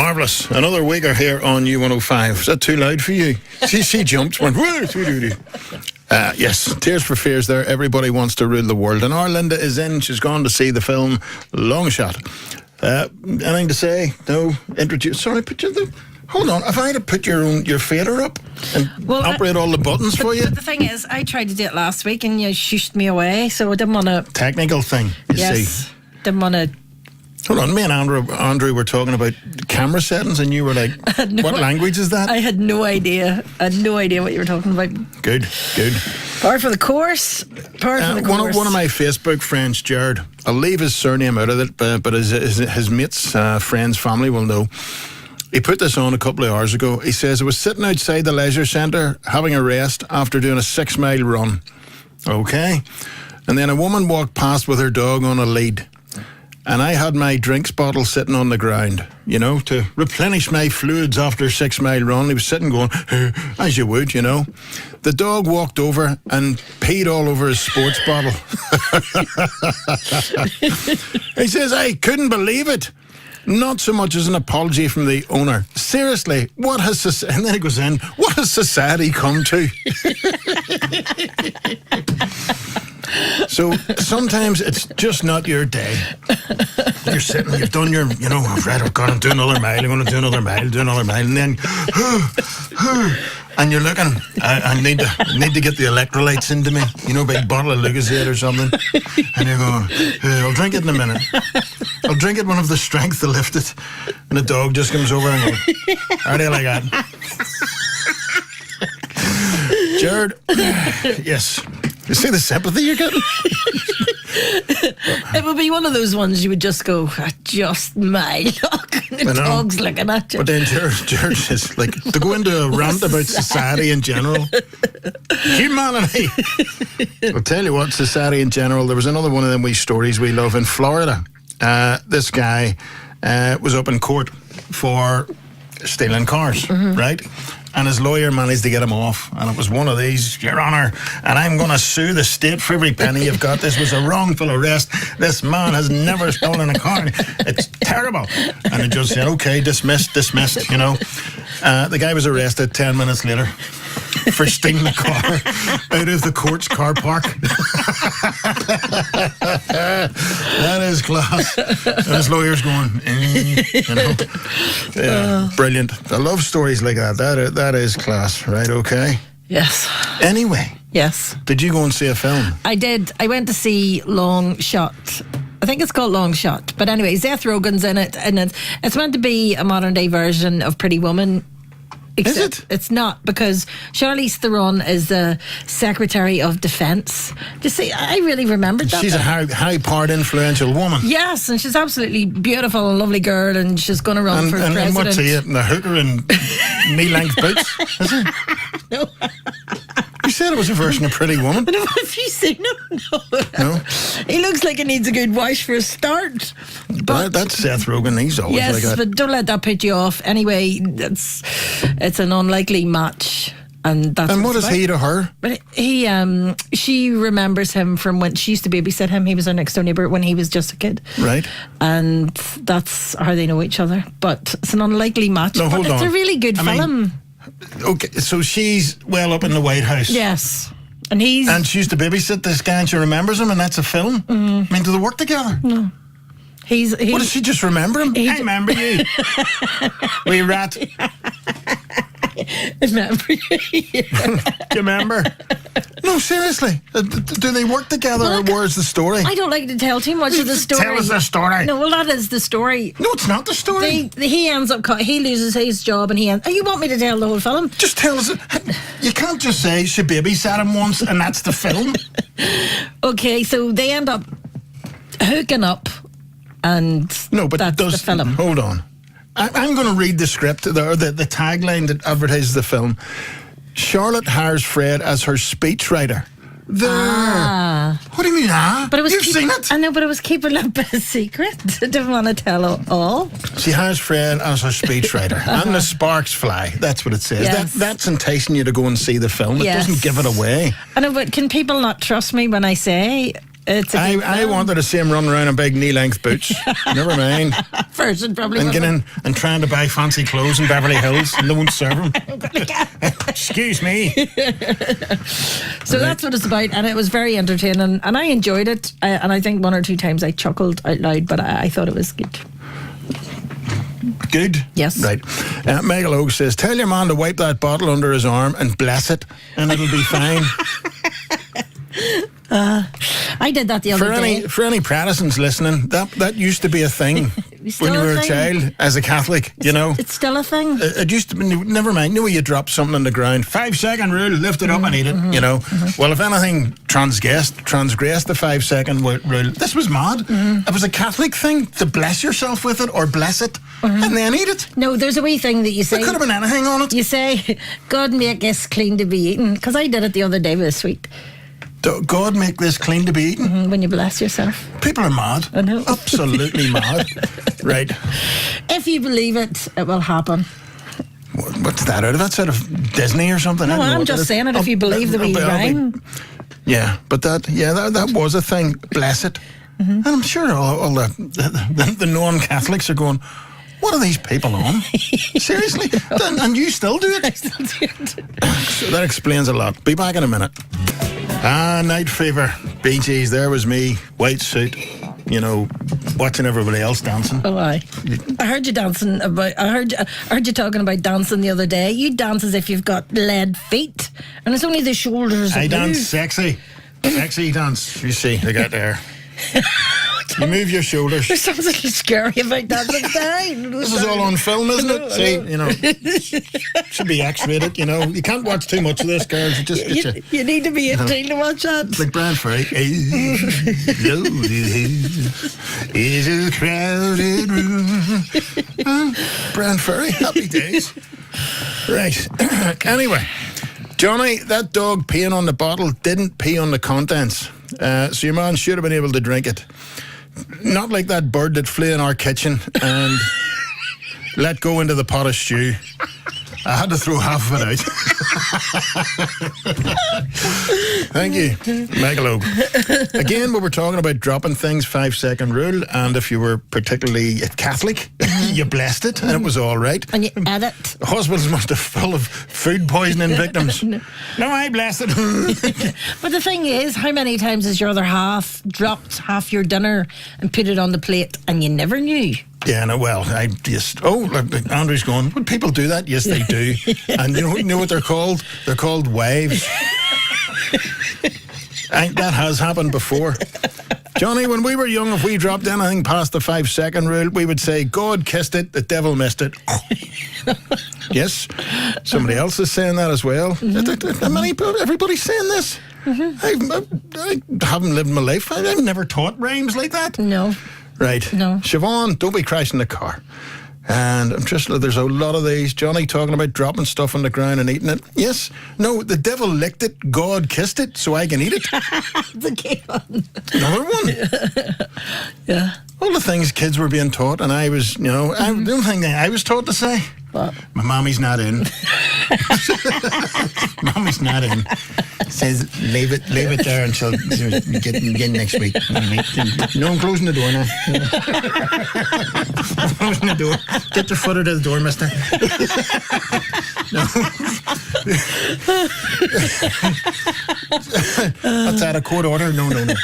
Marvellous. Another week here on U105. Is that too loud for you? She jumped, went, yes, Tears for Fears there. Everybody wants to rule the world. And our Linda is in. She's gone to see the film Long Shot. Anything to say? No? Introduce. Sorry, hold on. If I had to put your fader up and operate all the buttons for you. But the thing is, I tried to do it last week and you shushed me away, so I didn't want to. Technical thing, you see. Didn't want to. Hold on, me and Andrew were talking about camera settings and you were like, what language is that? I had no idea. I had no idea what you were talking about. Good. Par for the course. One of my Facebook friends, Jared, I'll leave his surname out of it, but his mates, friends, family will know. He put this on a couple of hours ago. He says, I was sitting outside the leisure centre having a rest after doing a 6-mile run. Okay. And then a woman walked past with her dog on a lead. And I had my drinks bottle sitting on the ground, to replenish my fluids after a 6-mile run. He was sitting going, as you would, The dog walked over and peed all over his sports bottle. He says, I couldn't believe it. Not so much as an apology from the owner. Seriously, what has and then it goes in, what has society come to? So sometimes it's just not your day. You're sitting, you've done your, I've read, I'm doing another mile, I'm going to do another mile, and then, and you're looking, I need to get the electrolytes into me, big bottle of Lucozade or something, and you're going, I'll drink it in a minute. I'll drink it when I've the strength to lift it, and the dog just comes over and goes, how do you like that? Jared, yes. You see the sympathy you're getting? It would be one of those ones you would just go, just my luck. The dog's looking at you. But then Jared is like, to go into a rant about society in general. Humanity. I'll tell you what, society in general, there was another one of them wee stories we love in Florida. This guy was up in court for stealing cars, right? And his lawyer managed to get him off. And it was one of these, Your Honour, and I'm going to sue the state for every penny you've got. This was a wrongful arrest. This man has never stolen a car. It's terrible. And the judge said, okay, dismissed. The guy was arrested 10 minutes later for stealing a car out of the court's car park. That is class. And his lawyer's going, brilliant. I love stories like that. That is class, right? Okay. Yes. Anyway. Yes. Did you go and see a film? I did. I went to see Long Shot. I think it's called Long Shot. But anyway, Seth Rogen's in it, and it's meant to be a modern day version of Pretty Woman. Is it? It's not, because Charlize Theron is the Secretary of Defence. You see, I really remembered that. She's a high-powered, influential woman. Yes, and she's absolutely beautiful and lovely girl, and she's going to run for president. And what's he, the hooker in knee-length boots? Is he? No. You said it was a version of Pretty Woman. But have you seen him? No. He looks like he needs a good wash for a start. But that's Seth Rogen. He's always like that. Yes, but don't let that put you off. Anyway, it's an unlikely match. And what is he to her? But she remembers him from when she used to babysit him. He was her next door neighbour when he was just a kid. Right. And that's how they know each other. But it's an unlikely match. No, hold on. It's a really good film. Okay, so she's well up in the White House. Yes. And she used to babysit this guy and she remembers him, and that's a film? I mean, do they work together? No. What, does she just remember him? I remember you. Wee rat. Remember you? Do you remember? No, seriously. Do they work together, or where's the story? I don't like to tell too much of the story. Tell us the story. No, well, that is the story. No, it's not the story. He ends up, he loses his job, and you want me to tell the whole film? Just tell us. You can't just say she babysat him once and that's the film. Okay, so they end up hooking up, and that's the film. Hold on. I'm going to read the script, the tagline that advertises the film. Charlotte hires Fred as her speechwriter. What do you mean, But You've seen it? I know, but it was keeping a bit secret. I didn't want to tell all. She hires Fred as her speechwriter. And the sparks fly. That's what it says. Yes. That's enticing you to go and see the film. It doesn't give it away. I know, but can people not trust me when I say It's a good I film. wanted to see him run around in big knee-length boots. Never mind. Version probably. And get wasn't. in and trying to buy fancy clothes in Beverly Hills and they won't serve him. Excuse me. So that's what it's about, and it was very entertaining, and I enjoyed it. And I think 1 or 2 times I chuckled out loud, but I thought it was good. Good? Yes. Right. Michael Oak says, tell your man to wipe that bottle under his arm and bless it, and it'll be fine. I did that the other day. For any Protestants listening, that used to be a thing Still when you a were a thing? child as a Catholic, you know. It's still a thing. It used to be, never mind, you know, you drop something on the ground, 5-second rule, lift it up and eat it, you know. Well, if anything transgressed the 5-second rule, this was mad. It was a Catholic thing to bless yourself with it or bless it and then eat it. No, there's a wee thing that you say. There could have been anything on it. You say, God make us clean to be eaten. Because I did it the other day with a sweet. God make this clean to be eaten. When you bless yourself. People are mad. I know. Absolutely mad. Right. If you believe it, it will happen. What's that out of? That's out of Disney or something? No, I don't know I'm what just that is. saying it if you believe the wee rhyme. Yeah, but that was a thing. Bless it. And I'm sure all the non-Catholics are going, what are these people on? Seriously? And you still do it? So that explains a lot. Be back in a minute. Night Fever. Bee Gees, there was me, white suit, you know, watching everybody else dancing. Oh, I heard you dancing about. I heard you talking about dancing the other day. You dance as if you've got lead feet, and it's only the shoulders. I that dance move. sexy dance. You see, I got there. You move your shoulders. There's something scary about dancing down. This is all on film, isn't it? See, you know, should be X-rated. You know, you can't watch too much of this, girls. You just get You need to be 18 to watch that. like Brian Ferry. Is a crowded room. Brian Ferry, happy days. Right. Anyway, Johnny, that dog peeing on the bottle didn't pee on the contents. So your man should have been able to drink it. Not like that bird that flew in our kitchen and let go into the pot of stew. I had to throw half of it out. Thank you, Michael Oak. Again, we were talking about dropping things, 5-second rule, and if you were particularly Catholic, you blessed it, and it was all right. And you edit. Hospitals must have full of food poisoning victims. No, I blessed it. But the thing is, how many times has your other half dropped half your dinner and put it on the plate and you never knew? Yeah, no, well, I just... Oh, like Andrew's going, would people do that? Yes, they do. And you know what they're called? They're called wives. That has happened before. Johnny, when we were young, if we dropped anything past the 5-second rule, we would say, God kissed it, the devil missed it. Yes, somebody else is saying that as well. Everybody's saying this. I haven't lived my life. I've never taught rhymes like that. No. Right. No. Siobhan, don't be crashing the car. And I'm just, there's a lot of these. Johnny talking about dropping stuff on the ground and eating it. Yes. No, the devil licked it, God kissed it, so I can eat it. The key one. Another one. Yeah. All the things kids were being taught, and I was, you know, the only thing I was taught to say, What? my mommy's not in. Mommy's not in. Says, leave it there and she'll get in next week. No, I'm closing the door now. I'm closing the door. Get your foot out of the door, mister. No. That's out of court order. No. Not in.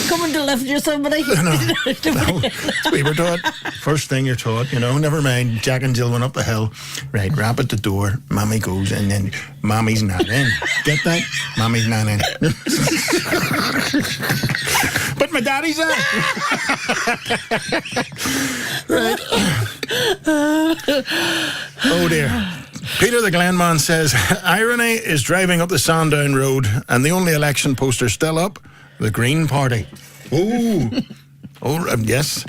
Coming to lift you somebody. No. We were taught. First thing you're taught, you know, never mind. Jack and Jill went up the hill. Right, rap at the door. Mommy goes, and then Mommy's not in. Get that? Mommy's not in. But my daddy's in. Right. Oh dear. Peter the Glenman says, irony is driving up the Sandown Road and the only election poster still up, the Green Party. Ooh. Yes.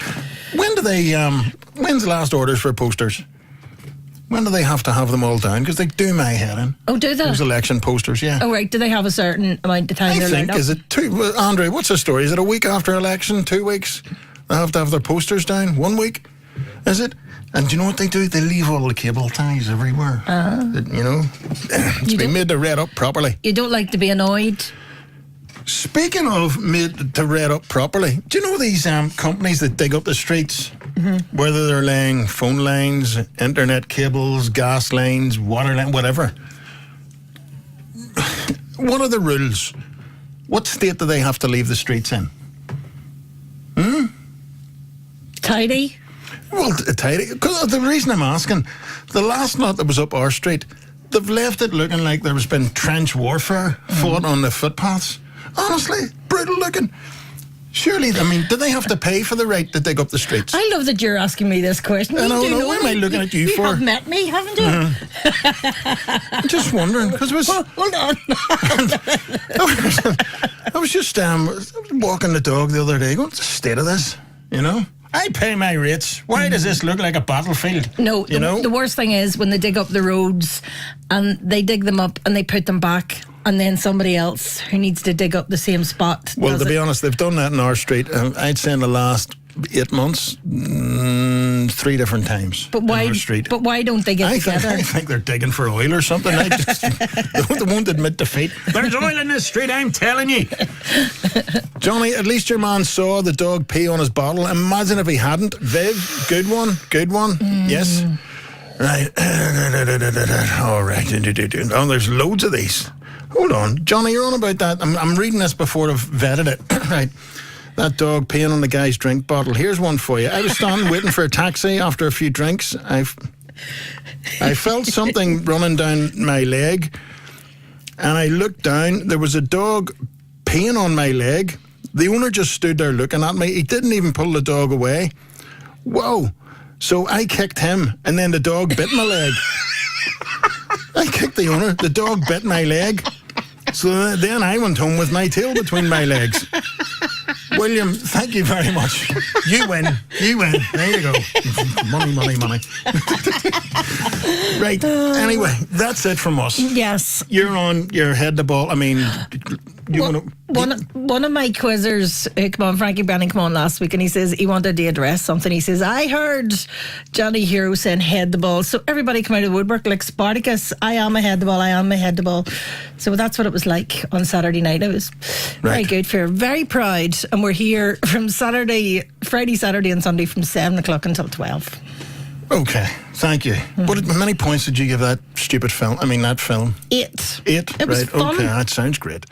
When do they, when's the last orders for posters? When do they have to have them all down? Because they do my head in. Oh, do they? Those election posters, yeah. Oh, right. Do they have a certain amount of time I they're think, lined up? is it well, Andre, what's the story? Is it a week after election, 2 weeks? They have to have their posters down? 1 week? Is it? And do you know what they do? They leave all the cable ties everywhere. You know? It's been made to read up properly. You don't like to be annoyed? Speaking of made to red up properly, do you know these companies that dig up the streets? Mm-hmm. Whether they're laying phone lines, internet cables, gas lines, water line, whatever. What are the rules? What state do they have to leave the streets in? Tidy? Well, tidy. Because the reason I'm asking, the last lot that was up our street, they've left it looking like there's been trench warfare fought on the footpaths. Honestly, brutal looking. Surely, I mean, do they have to pay for the right to dig up the streets? I love that you're asking me this question. I know, what am I looking at you for? You have met me, haven't you? I'm just wondering, because it was... Hold on. I was just walking the dog the other day, going, what's the state of this, you know? I pay my rates. Why does this look like a battlefield? No, the worst thing is when they dig up the roads and they dig them up and they put them back, and then somebody else who needs to dig up the same spot. Well, to be honest, they've done that in our street. I'd say in the last 8 months, 3 different times. But why? In our street. But why don't they get together? I think they're digging for oil or something. They won't admit defeat. There's oil in this street, I'm telling you. Johnny, at least your man saw the dog pee on his bottle. Imagine if he hadn't. Viv, good one. Yes. Right. All right. Oh, there's loads of these. Hold on. Johnny, you're on about that. I'm reading this before I've vetted it. Right. That dog peeing on the guy's drink bottle. Here's one for you. I was standing waiting for a taxi after a few drinks. I felt something running down my leg, and I looked down. There was a dog peeing on my leg. The owner just stood there looking at me. He didn't even pull the dog away. Whoa. So I kicked him, and then the dog bit my leg. I kicked the owner. The dog bit my leg. So then I went home with my tail between my legs. William, thank you very much. You win. There you go. Money. Right. Anyway, that's it from us. Yes. You're on your head the ball. I mean, one of my quizzers, Frankie Brennan, came on last week, and he says he wanted to address something. He says, I heard Johnny Hero saying head the ball. So everybody come out of the woodwork like Spartacus. I am a head the ball. So that's what it was like on Saturday night. It was very good. We're very proud, and we're here from Friday, Saturday and Sunday from 7 o'clock until 12. Okay, thank you. But how many points did you give that stupid film? I mean, that film? 8. 8? It was fun. Okay, that sounds great.